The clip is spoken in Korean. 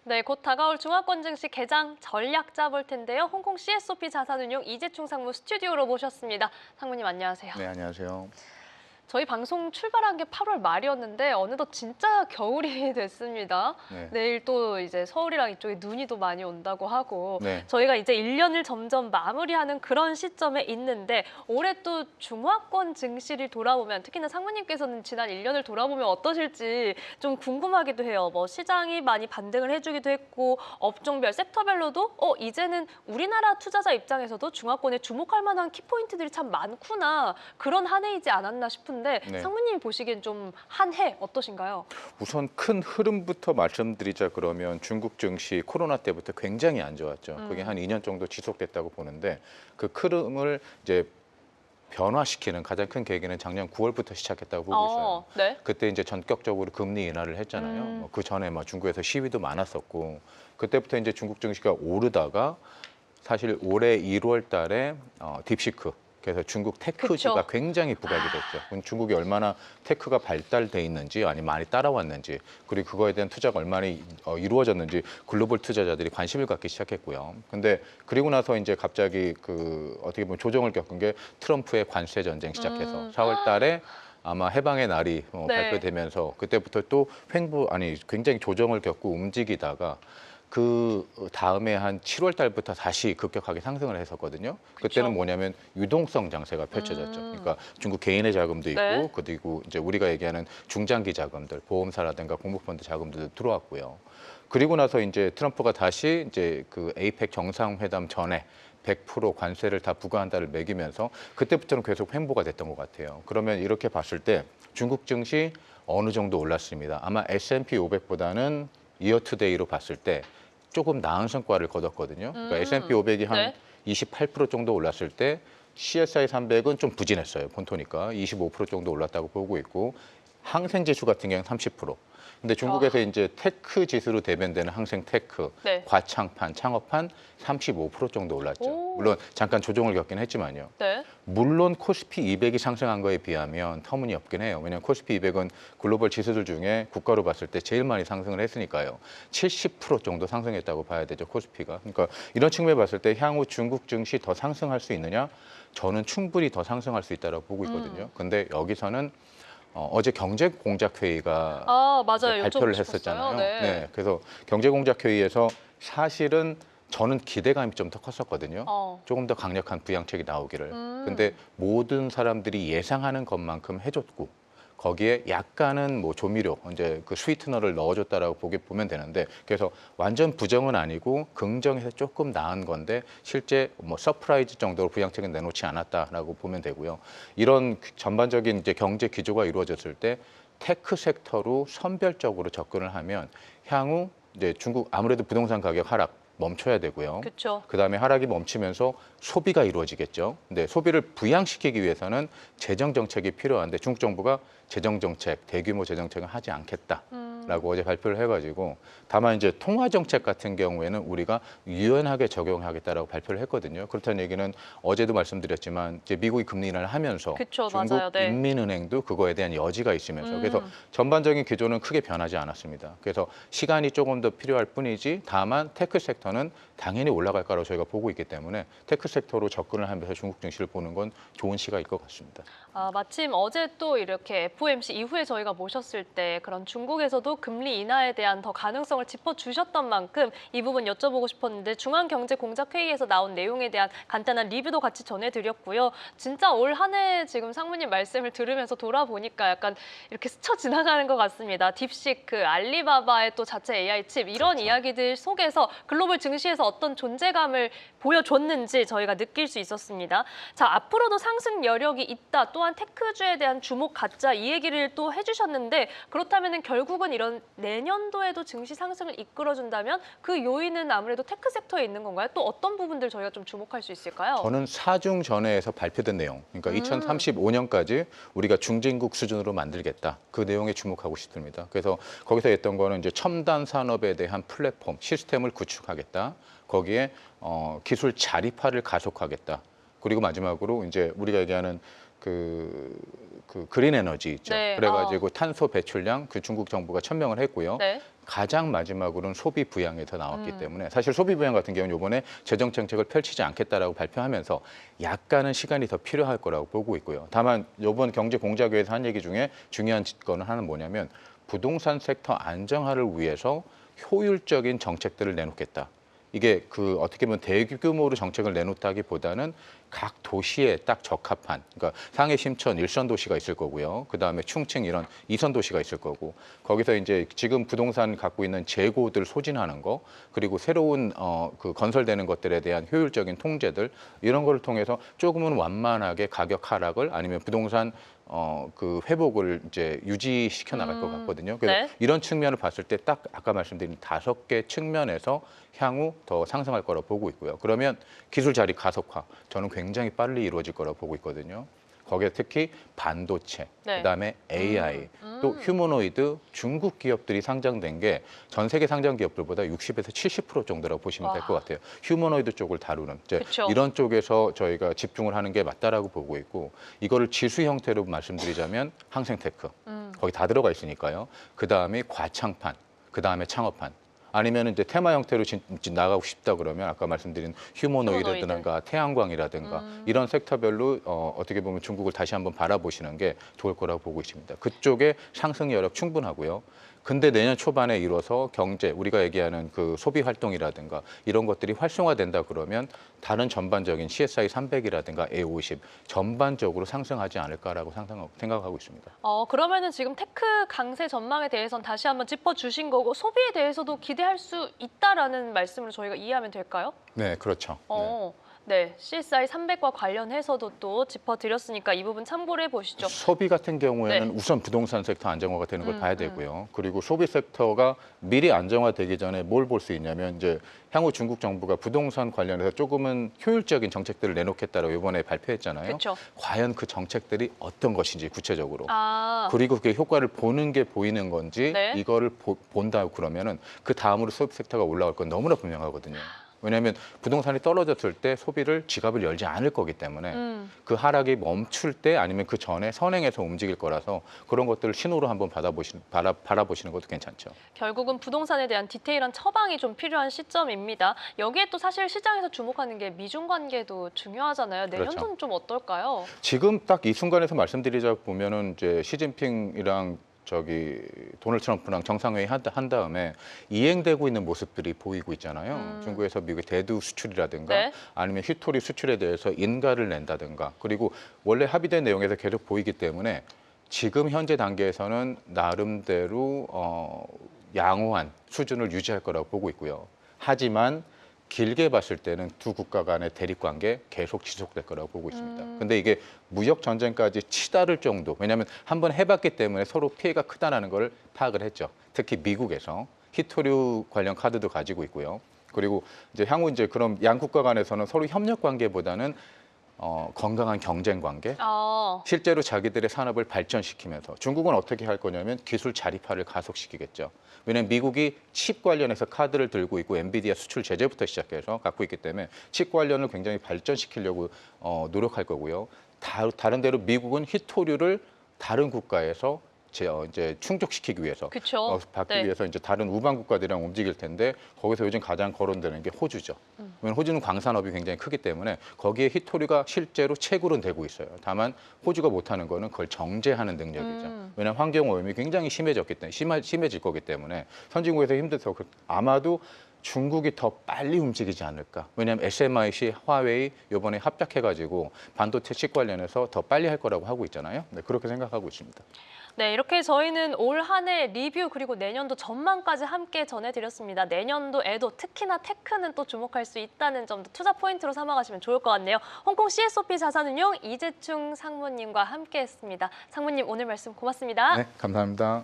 네, 곧 다가올 중화권 증시 개장 전략 짜볼 텐데요. 홍콩 CSOP 자산운용 이재충 상무 스튜디오로 모셨습니다. 상무님 안녕하세요. 네, 안녕하세요. 저희 방송 출발한 게 8월 말이었는데 어느덧 진짜 겨울이 됐습니다. 네. 내일 또 이제 서울이랑 이쪽에 눈이 또 많이 온다고 하고 네. 저희가 이제 1년을 점점 마무리하는 그런 시점에 있는데 올해 또 중화권 증시를 돌아보면 특히나 상무님께서는 지난 1년을 돌아보면 어떠실지 좀 궁금하기도 해요. 뭐 시장이 많이 반등을 해주기도 했고 업종별 섹터별로도 이제는 우리나라 투자자 입장에서도 중화권에 주목할 만한 키포인트들이 참 많구나 그런 한 해이지 않았나 싶은데 네. 상무님이 보시기엔 좀 한 해 어떠신가요? 우선 큰 흐름부터 말씀드리자 그러면 중국 증시 코로나 때부터 굉장히 안 좋았죠. 그게 한 2년 정도 지속됐다고 보는데 그 흐름을 이제 변화시키는 가장 큰 계기는 작년 9월부터 시작했다고 보고 있어요. 네. 그때 이제 전격적으로 금리 인하를 했잖아요. 그 전에 중국에서 시위도 많았었고 그때부터 이제 중국 증시가 오르다가 사실 올해 1월 달에 딥시크 그래서 중국 테크주가 그쵸. 굉장히 부각이 됐죠. 중국이 얼마나 테크가 발달돼 있는지 아니면 많이 따라왔는지 그리고 그거에 대한 투자가 얼마나 이루어졌는지 글로벌 투자자들이 관심을 갖기 시작했고요. 근데 그리고 나서 이제 갑자기 그 어떻게 보면 조정을 겪은 게 트럼프의 관세 전쟁 시작해서 4월 달에 아마 해방의 날이 네. 발표되면서 그때부터 또 굉장히 조정을 겪고 움직이다가 그 다음에 한 7월 달부터 다시 급격하게 상승을 했었거든요. 그때는 뭐냐면 유동성 장세가 펼쳐졌죠. 그러니까 중국 개인의 자금도 있고 네. 그리고 이제 우리가 얘기하는 중장기 자금들, 보험사라든가 공모펀드 자금들도 들어왔고요. 그리고 나서 이제 트럼프가 다시 이제 그 에이펙 정상회담 전에 100% 관세를 다 부과한다를 매기면서 그때부터는 계속 횡보가 됐던 것 같아요. 그러면 이렇게 봤을 때 중국 증시 어느 정도 올랐습니다. 아마 S&P 500보다는 이어 투데이로 봤을 때 조금 나은 성과를 거뒀거든요. 그러니까 S&P 500이 한 네. 28% 정도 올랐을 때 CSI 300은 좀 부진했어요. 본토니까 25% 정도 올랐다고 보고 있고 항생 지수 같은 경우는 30%. 근데 중국에서 이제 테크 지수로 대변되는 항생 테크, 네. 과창판, 창업판 35% 정도 올랐죠. 오. 물론 잠깐 조정을 겪긴 했지만요. 네. 물론 코스피 200이 상승한 거에 비하면 터무니없긴 해요. 왜냐하면 코스피 200은 글로벌 지수들 중에 국가로 봤을 때 제일 많이 상승을 했으니까요. 70% 정도 상승했다고 봐야 되죠, 코스피가. 그러니까 이런 측면에 봤을 때 향후 중국 증시 더 상승할 수 있느냐? 저는 충분히 더 상승할 수 있다고 보고 있거든요. 근데 여기서는 어제 경제공작회의가 맞아요. 발표를 여쭤보고 했었잖아요. 싶었어요. 네. 그래서 경제공작회의에서 사실은 저는 기대감이 좀 더 컸었거든요. 조금 더 강력한 부양책이 나오기를. 근데 모든 사람들이 예상하는 것만큼 해줬고 거기에 약간은 뭐 조미료, 이제 그 스위트너를 넣어줬다라고 보면 되는데 그래서 완전 부정은 아니고 긍정에서 조금 나은 건데 실제 뭐 서프라이즈 정도로 부양책은 내놓지 않았다라고 보면 되고요. 이런 전반적인 이제 경제 기조가 이루어졌을 때 테크 섹터로 선별적으로 접근을 하면 향후 이제 중국 아무래도 부동산 가격 하락 멈춰야 되고요. 그렇죠. 그다음에 하락이 멈추면서 소비가 이루어지겠죠. 근데 소비를 부양시키기 위해서는 재정 정책이 필요한데 중국 정부가 재정 정책, 대규모 재정 정책은 하지 않겠다라고 어제 발표를 해가지고 다만 이제 통화 정책 같은 경우에는 우리가 유연하게 적용하겠다라고 발표를 했거든요. 그렇다는 얘기는 어제도 말씀드렸지만 이제 미국이 금리 인하를 하면서 그쵸, 중국 맞아요. 네. 인민은행도 그거에 대한 여지가 있으면서 그래서 전반적인 기조는 크게 변하지 않았습니다. 그래서 시간이 조금 더 필요할 뿐이지 다만 테크 섹터는 당연히 올라갈 거라고 저희가 보고 있기 때문에 테크 섹터로 접근을 하면서 중국 증시를 보는 건 좋은 시각일 것 같습니다. 마침 어제 또 이렇게 FOMC 이후에 저희가 모셨을 때 그런 중국에서도 금리 인하에 대한 더 가능성을 짚어주셨던 만큼 이 부분 여쭤보고 싶었는데 중앙경제공작회의에서 나온 내용에 대한 간단한 리뷰도 같이 전해드렸고요. 진짜 올 한 해 지금 상무님 말씀을 들으면서 돌아보니까 약간 이렇게 스쳐 지나가는 것 같습니다. 딥시크, 알리바바의 또 자체 AI 칩 이런 그렇죠. 이야기들 속에서 글로벌 증시에서 어떤 존재감을 보여줬는지 저희가 느낄 수 있었습니다. 자, 앞으로도 상승 여력이 있다. 또한 테크주에 대한 주목 갖자 이 얘기를 또 해주셨는데 그렇다면 결국은 이런 내년도에도 증시 상승을 이끌어준다면 그 요인은 아무래도 테크 섹터에 있는 건가요? 또 어떤 부분들 저희가 좀 주목할 수 있을까요? 저는 사중 전회에서 발표된 내용, 그러니까 2035년까지 우리가 중진국 수준으로 만들겠다. 그 내용에 주목하고 싶습니다. 그래서 거기서 했던 거는 이제 첨단 산업에 대한 플랫폼, 시스템을 구축하겠다. 거기에 기술 자립화를 가속하겠다. 그리고 마지막으로 이제 우리가 얘기하는 그 그린 에너지 있죠. 네, 그래가지고 탄소 배출량 그 중국 정부가 천명을 했고요. 네. 가장 마지막으로는 소비 부양에서 나왔기 때문에 사실 소비 부양 같은 경우는 이번에 재정 정책을 펼치지 않겠다라고 발표하면서 약간은 시간이 더 필요할 거라고 보고 있고요. 다만 이번 경제 공작회의에서 한 얘기 중에 중요한 거는 하나는 뭐냐면 부동산 섹터 안정화를 위해서 효율적인 정책들을 내놓겠다. 이게 그 어떻게 보면 대규모로 정책을 내놓다기보다는 각 도시에 딱 적합한, 그러니까 상해, 심천, 일선 도시가 있을 거고요. 그 다음에 충칭 이런 이선 도시가 있을 거고, 거기서 이제 지금 부동산 갖고 있는 재고들 소진하는 거, 그리고 새로운 그 건설되는 것들에 대한 효율적인 통제들 이런 거를 통해서 조금은 완만하게 가격 하락을 아니면 부동산 그 회복을 이제 유지시켜 나갈 것 같거든요. 그래서 네. 이런 측면을 봤을 때 딱 아까 말씀드린 5개 측면에서 향후 더 상승할 거라고 보고 있고요. 그러면 기술 자립 가속화 저는 굉장히 빨리 이루어질 거라고 보고 있거든요. 거기에 특히 반도체, 네. 그다음에 AI, 또 휴머노이드 중국 기업들이 상장된 게 전 세계 상장 기업들보다 60에서 70% 정도라고 보시면 될 것 같아요. 휴머노이드 쪽을 다루는 이제 그쵸. 이런 쪽에서 저희가 집중을 하는 게 맞다라고 보고 있고 이거를 지수 형태로 말씀드리자면 항생테크 거기 다 들어가 있으니까요. 그다음에 과창판, 그다음에 창업판. 아니면 이제 테마 형태로 나가고 싶다 그러면 아까 말씀드린 휴머노이드라든가 태양광이라든가 이런 섹터별로 어떻게 보면 중국을 다시 한번 바라보시는 게 좋을 거라고 보고 있습니다. 그쪽에 상승 여력 충분하고요. 근데 내년 초반에 이뤄서 경제, 우리가 얘기하는 그 소비 활동이라든가 이런 것들이 활성화된다 그러면 다른 전반적인 CSI 300이라든가 A50 전반적으로 상승하지 않을까라고 생각하고 있습니다. 그러면은 지금 테크 강세 전망에 대해서는 다시 한번 짚어주신 거고 소비에 대해서도 기대할 수 있다라는 말씀으로 저희가 이해하면 될까요? 네, 그렇죠. 네, CSI 300과 관련해서도 또 짚어드렸으니까 이 부분 참고를 해보시죠. 소비 같은 경우에는 네. 우선 부동산 섹터 안정화가 되는 걸 봐야 되고요. 그리고 소비 섹터가 미리 안정화되기 전에 뭘 볼 수 있냐면 이제 향후 중국 정부가 부동산 관련해서 조금은 효율적인 정책들을 내놓겠다고 이번에 발표했잖아요. 그쵸. 과연 그 정책들이 어떤 것인지 구체적으로. 아, 그리고 그게 효과를 보는 게 보이는 건지 네. 이거를 본다 그러면은 그 다음으로 소비 섹터가 올라갈 건 너무나 분명하거든요. 왜냐하면 부동산이 떨어졌을 때 소비를 지갑을 열지 않을 거기 때문에 그 하락이 멈출 때 아니면 그 전에 선행해서 움직일 거라서 그런 것들을 신호로 한번 바라보시는 것도 괜찮죠. 결국은 부동산에 대한 디테일한 처방이 좀 필요한 시점입니다. 여기에 또 사실 시장에서 주목하는 게 미중 관계도 중요하잖아요. 내년도는 그렇죠. 좀 어떨까요? 지금 딱 이 순간에서 말씀드리자 보면은 이제 시진핑이랑 도널드 트럼프랑 정상회의 한 다음에 이행되고 있는 모습들이 보이고 있잖아요. 중국에서 미국의 대두 수출이라든가 네. 아니면 휴토리 수출에 대해서 인가를 낸다든가 그리고 원래 합의된 내용에서 계속 보이기 때문에 지금 현재 단계에서는 나름대로 양호한 수준을 유지할 거라고 보고 있고요. 하지만 길게 봤을 때는 두 국가 간의 대립 관계 계속 지속될 거라고 보고 있습니다. 근데 이게 무역 전쟁까지 치달을 정도, 왜냐하면 한번 해봤기 때문에 서로 피해가 크다는 걸 파악을 했죠. 특히 미국에서 히토류 관련 카드도 가지고 있고요. 그리고 이제 향후 이제 그럼 양 국가 간에서는 서로 협력 관계보다는 건강한 경쟁 관계, 실제로 자기들의 산업을 발전시키면서 중국은 어떻게 할 거냐면 기술 자립화를 가속시키겠죠. 왜냐하면 미국이 칩 관련해서 카드를 들고 있고 엔비디아 수출 제재부터 시작해서 갖고 있기 때문에 칩 관련을 굉장히 발전시키려고 노력할 거고요. 다른 데로 미국은 히토류를 다른 국가에서 이제 충족시키기 위해서 그쵸. 받기 네. 위해서 이제 다른 우방 국가들이랑 움직일 텐데 거기서 요즘 가장 거론되는 게 호주죠. 왜냐면 호주는 광산업이 굉장히 크기 때문에 거기에 히토류가 실제로 채굴은 되고 있어요. 다만 호주가 못하는 거는 그걸 정제하는 능력이죠. 왜냐하면 환경 오염이 굉장히 심해졌기 때문에 심해질 거기 때문에 선진국에서 힘들서 아마도 중국이 더 빨리 움직이지 않을까. 왜냐하면 SMIC, 화웨이 이번에 합작해가지고 반도체 칩 관련해서 더 빨리 할 거라고 하고 있잖아요. 네, 그렇게 생각하고 있습니다. 네, 이렇게 저희는 올 한 해 리뷰 그리고 내년도 전망까지 함께 전해드렸습니다. 내년도에도 특히나 테크는 또 주목할 수 있다는 점도 투자 포인트로 삼아가시면 좋을 것 같네요. 홍콩 CSOP 자산운용 이재충 상무님과 함께했습니다. 상무님 오늘 말씀 고맙습니다. 네, 감사합니다.